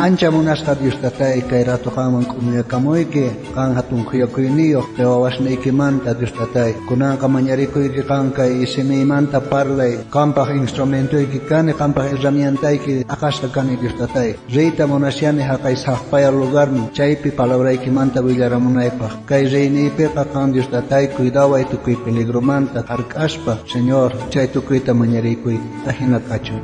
Ancha munasqa Dios tatay kay rato qaman kumuyakamoyki qan hatun kuyakuyniyoq qiwawasnaykimanta Dios tatay kunanqa mañarikuyki qan kay simiymanta parlay qampaq instrumentoyki kani qampaq herramientayki aqasqa kani Dios tatay reyta munashyani haqay saqpaya lugarmi chaypi palabraykimanta willaramunaypaq kay reyniypiqa qan Dios tatay cuidaway tukuy peligromanta hark'aspa Señor chay tukuyta mañarikuy tahina kachun.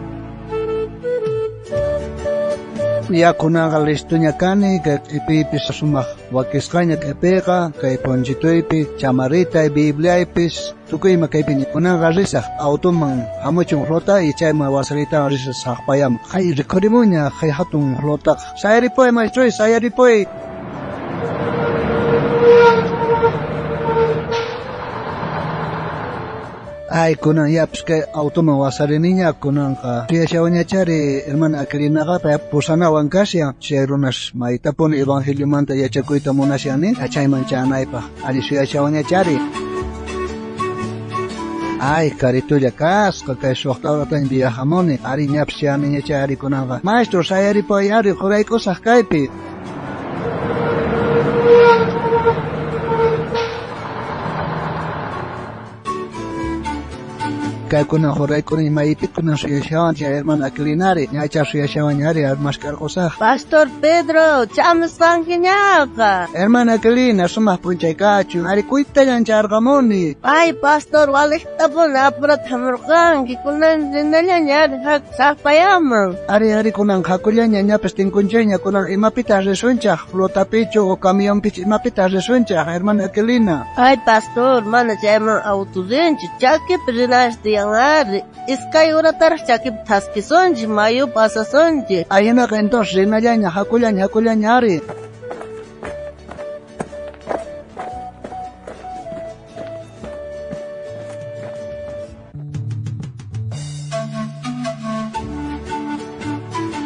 Ya kunaqa listuña kani kay q'ipiypis sumaq wakisqaña q'ipiqa kay ponchitoypi chamaritay bibliaypis tukuyma kaypi kunaqa risaq automan hamuchun flota y chayma wasarita risaq saqpayam kay riqurimuña kay hatun flotaqa sayaripuy maestroy sayaripuy. Ay kunan yapis kay automan wasariniña kunanqa suyashawañachari hermana Aquilinaqa pay pusanawan kasya chay runas maytapuni evangeliomanta yachakuyta munashani chayman chanaypaq ali suyashawañachari. Ay karitulla kasqa kay suqtawratan viahamuni ari ñapis chaniñachari kunanqa maestro sayaripuy ari quraykusaq kaypi. Kay kunan huraykuni maypi kunan suyashawan chay hermana Aquilinari ñacha suyashawañari armashkarqusaq. Pastor Pedro chamusqankiñaqa. Hermana Aquilina sumaq punchaykachun ari kuytallan charqamuni. Ay pastor waliqtapuni apurat hamurqanki kunan rinallañari haq saqpayaman. Ari kunan hakullaña ñapis tinkunchayña kunan imapita risunchaq flotapichu o camionpichu imapita risunchaq hermana Aquilina. Ay pastor mana chayman autorinchi chakipi rinashti iskay urataraq chakip taskisonchi mayu pasasonchi. Ayinaqa entonces rinallaña hakullaña ari.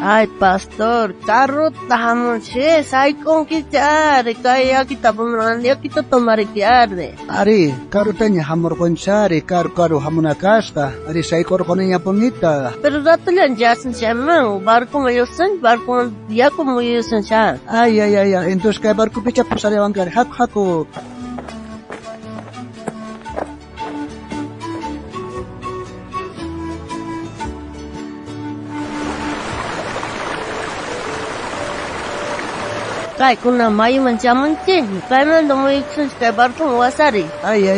Ay pastor carruta hamunchi saykunkichari kay yakita tomarikiarde. Ari carrutaña hamurqunchari karu hamunakasqa ari saykurquniña punita. Pero ratullan yasin chaman barco mayusan barco yaku muyusan chan. Ay entonces kay barcupicha pusariwankari haku. Kay kuna mayuman chamunchi kayman muyusan kay barco wasari. Ay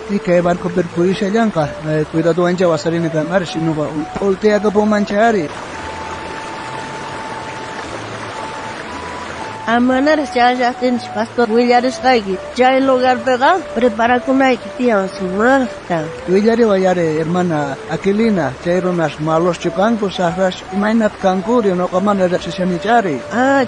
y kay barco perpurishallanqa cuidado ancha wasarini kanari sinuqa ultiaqa pumanchari. Amanar chayllatin pastor willarishqayki chay lugarpiqa preparakunayki tiyan sumaqta. Willariwayari hermana Aquilina chay runas maloschu kanku saqrash imaynat kankuri noqa mana riqsishanichari.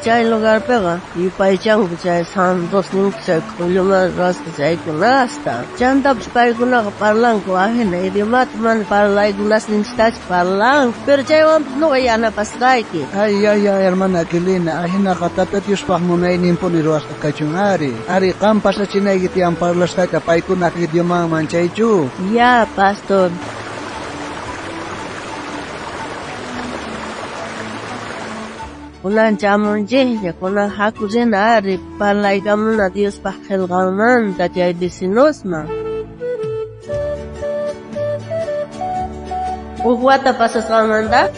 Chay lugarpiqa yupaychanku chay santos ninku chay qulluman rasta chaykunasta. Chantapis paykunaqa parlanku ajena idiomata mana parlaykunasninchitachu parlanku pero chaywanpas nuqa yanapasqayki. Ay hermana Aquilina ajinaqa tata Dios paqmunayninpuni ruwasqa kachun ari qam pasachinayki tiyan parlashqayta paykunaq idiomaman chaychu. Ya pastor. Kunan chamunchiklla kunan hakurina ari parlaykamuna Diospaq qillqanmanta chay vecinosman. Huk wata pasasqanmanta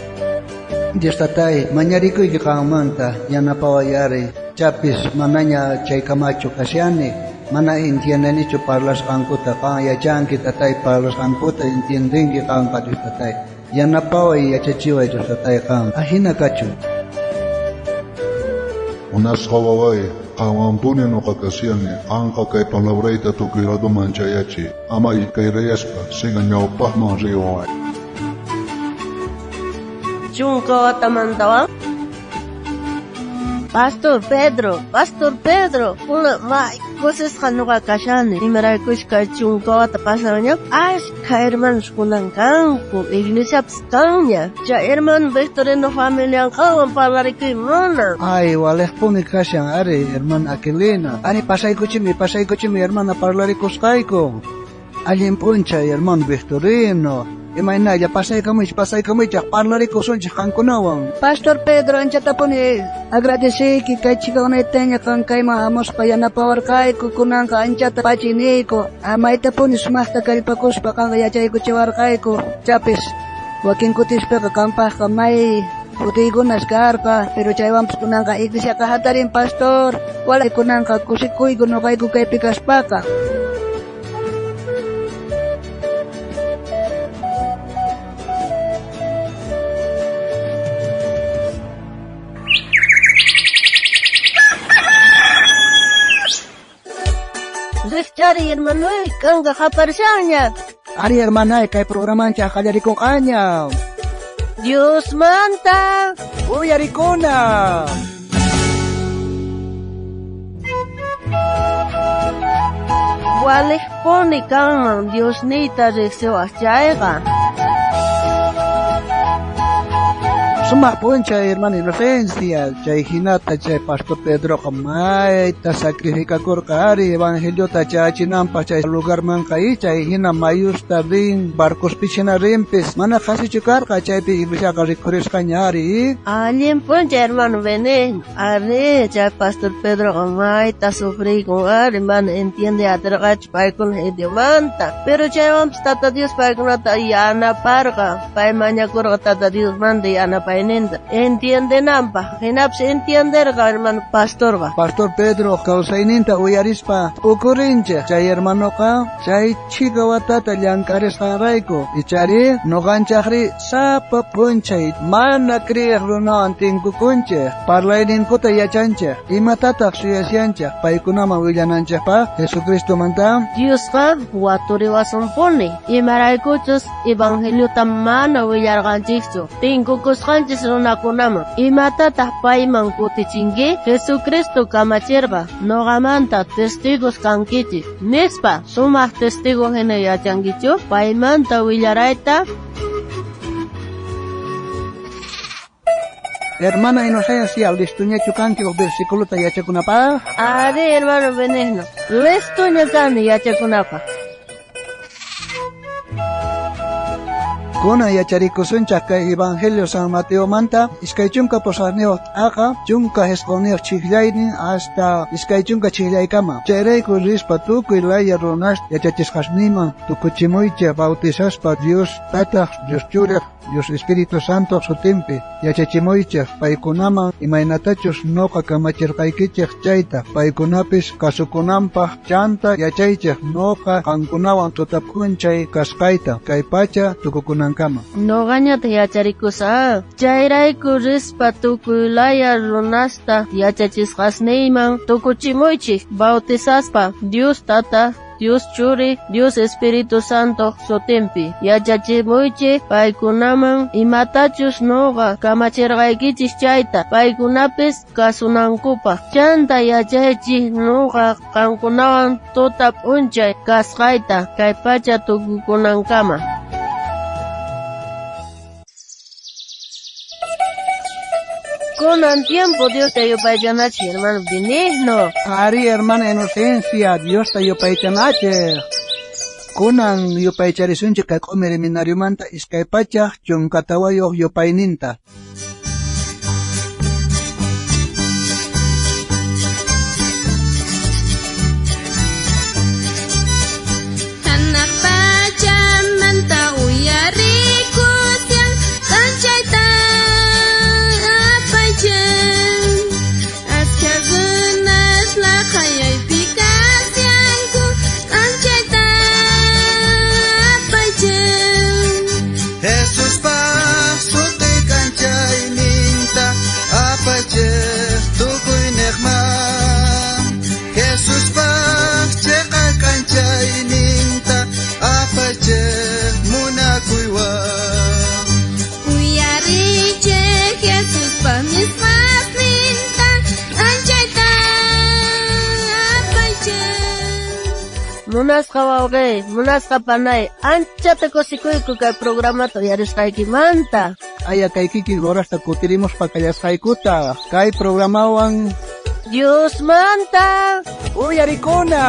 Dios tatay mañarikuyki qanmanta yanapawayari chapis manaña chaykamachu kasyani mana entiendenichu parlasqankuta qan yachanki tatay parlasqankuta entiendinki qanqa Dios tatay yanapaway yachachiway Dios tatay qan ahina kachu. Unasqa waway qanwanpuni nuqa kasyani qanqa kay palabrayta tukuyraduman chayachi ama kay reyaspa singa ñawpaqman riwaway. Chunka watamantawan Pastor Pedro kuna may kusisqa nuqa kashani imaraykushka chunka wata pasawaña ashka hermanos kunan kanku iglesiapis kanña chay hermano Victorino familian qanwan parlarikuymuna. Ay waliqpuni kashan ari hermana Aquilina ani pasaykuchimi hermana parlarikusqayku. Allin p'unchay hermano Victorino Imayna ya pasay kami jak parlari kusun kankunawan. Pastor Pedro anchata pone agradece que kay chica una teña kan kay maamos pa yana power kay kukunan ka anchata pachini ko. Amaita pone sumasta kalipakus pa kan ya chay ko chawar kay ko. Chapis. Wakin kutis pa kakampa kamay. Putigo naskarka, pero chaywam kunang ka iglesia kahatarin pastor. Wala kunang ka kusikoy kuno kay kay pikas paka. Cari hermano, kang kaparsanya. Ari hermana kay programa cha kalari kong anya. Dios manta. Uy, arikona. Wale poni kang Dios nita rekseo achaiga. Suma pun chay hermana inocencia, chay hinata chay pastor Pedro kamay, ta sacrifica korkari, evangelio ta chay chinampa chay lugar man kay chay hina mayus ta rin, barcos pichina rimpis, mana kasi chukar ka chay pi iglesia ka rikuris kanyari. Alien pun chay hermano vene, arre chay pastor Pedro kamay, ta sufri con ar, hermano entiende atragach pay con manta, pero chay vamos tata Dios pay con ta yana parga, pay maña korga tata Dios manda yana pay entiende nampa, genaps entiender hermano pastor va. Pastor Pedro, causaininta uyarispa, ukurinche, chay hermano ka, chay chica watata llankares haraiko, ichari, no ganchakri, sapa punchay, mana krieg runa anting kukunche, parlainin kuta yachanche, imatatak suyasianche, paikunama willananche pa, Jesucristo manta. Dios ka, waturi wason pone, imaraykuchus, evangelio tamana willarganchikso, tinkukus Runa kunama. Imata tahpaiman kutichingi, Jesucristo kamachirga, nogamanta testigos kankichi. Nispa, sumah testigos hene yachangichu, paimanta willaraita. Hermana inocencia, listuña chukanki o versículo ta yachakunapa. Ari hermano veneno, listuña tani yachakunapa. Kuna yacharikusuncha kay Evangelio San Mateo manta, iskaychunka posarneo aga, chunka esconeo chiglaynin hasta iskaychunka chiglaykama. Chayrayku rispa tukuy laya runas yachachisqasnima, tukuchimuйча bautizaspa Dios Tataq, Dios Churaq, Dios Espíritu Santo sutimpi, yachachimuйча paykunaman imaynatachus noqa kamachirqaykichik chayta, paykunapis kasukunanpaq chanta yachaychik noqa qankunawan tutapkunchay kasqayta, kay pacha tukukunan no gañata yacharikusa, chayrayku rispa tukuylaya runasta yachachisqasniyman tukuchimuйчik bautizaspa Dios Tata, Dios Churi, Dios Espíritu Santo sutimpi yachachimuйчik paykunaman imatachus noqa kamachirqaykichik chayta paykunapis kasunankupaq chanta yachaychik noqa qankunawan tutap unchay kasqayta kay pacha tukukunankama. Con el tiempo Dios te ayuda hermano benigno. Ari hermana inocencia, Dios te ayuda kunan yupaycharisunchik kay q'umi seminariumanta iskay pachaq chunkatawayuq yupayninta. Munasqa wawqi, munasqa panay, anchata kusikuyku kay programa yarisqaykimanta. Aya kay kiki horasta kutirimos pakayasqaykuta, kay programawan Dios manta. Uyarikuna.